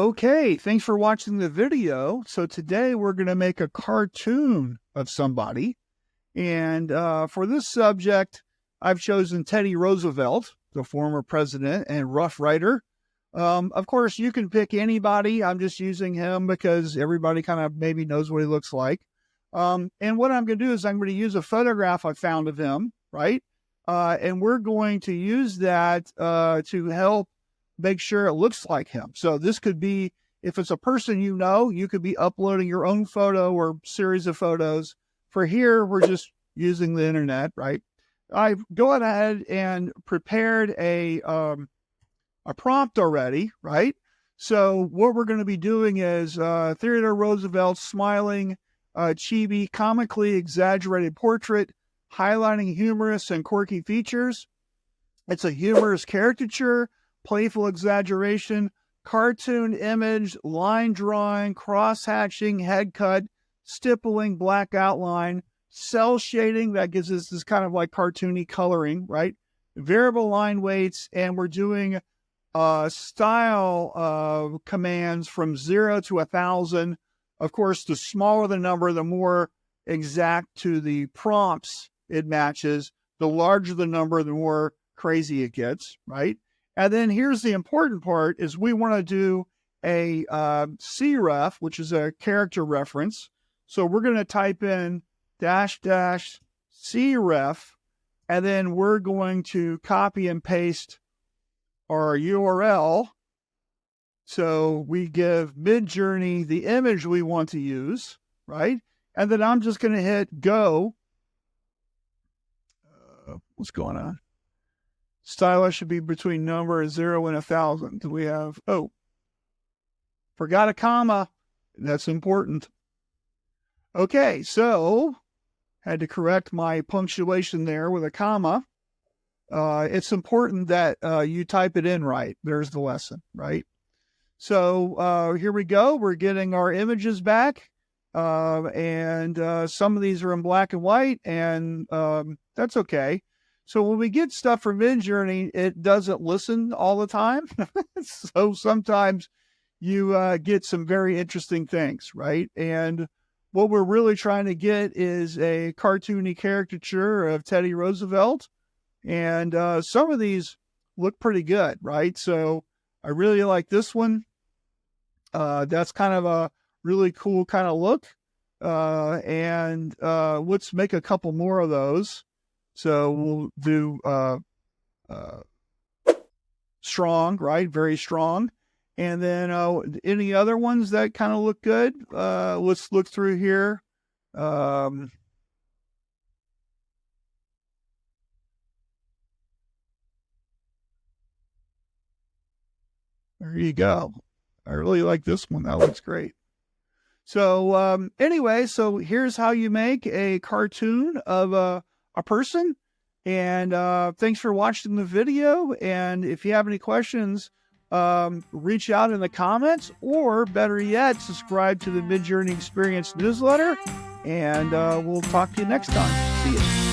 Okay, thanks for watching the video. So today we're going to make a cartoon of somebody. And for this subject, I've chosen Teddy Roosevelt, the former president and Rough Rider. Of course, you can pick anybody. I'm just using him because everybody kind of maybe knows what he looks like. And what I'm going to do is I'm going to use a photograph I found of him, right? And we're going to use that to help make sure it looks like him. So this could be, if it's a person you know, you could be uploading your own photo or series of photos. For here, we're just using the internet, right? I've gone ahead and prepared a prompt already, right? So what we're going to be doing is Theodore Roosevelt smiling, chibi, comically exaggerated portrait, highlighting humorous and quirky features. It's a humorous caricature, playful exaggeration, cartoon image, line drawing, cross-hatching, head cut, stippling, black outline, cell shading, that gives us this kind of like cartoony coloring, right? Variable line weights, and we're doing style commands from 0 to 1,000. Of course, the smaller the number, the more exact to the prompts it matches. The larger the number, the more crazy it gets, right? And then here's the important part is we want to do a cref, which is a character reference. So we're going to type in --cref, and then we're going to copy and paste our URL. So we give Midjourney the image we want to use, right? And then I'm just going to hit go. What's going on? Stylized should be between number 0 and 1,000. Do we have, forgot a comma. That's important. Okay, so had to correct my punctuation there with a comma. It's important that you type it in right. There's the lesson, right? So here we go. We're getting our images back. And some of these are in black and white, and that's okay. So when we get stuff from Midjourney, it doesn't listen all the time. So sometimes you get some very interesting things, right? And what we're really trying to get is a cartoony caricature of Teddy Roosevelt. And some of these look pretty good, right? So I really like this one. That's kind of a really cool kind of look. And let's make a couple more of those. So we'll do strong, right? Very strong. And then any other ones that kind of look good? Let's look through here. There you go. I really like this one. That looks great. So anyway, so here's how you make a cartoon of a person. And thanks for watching the video. And if you have any questions, reach out in the comments, or better yet, subscribe to the Midjourney Experience newsletter. And we'll talk to you next time. See you.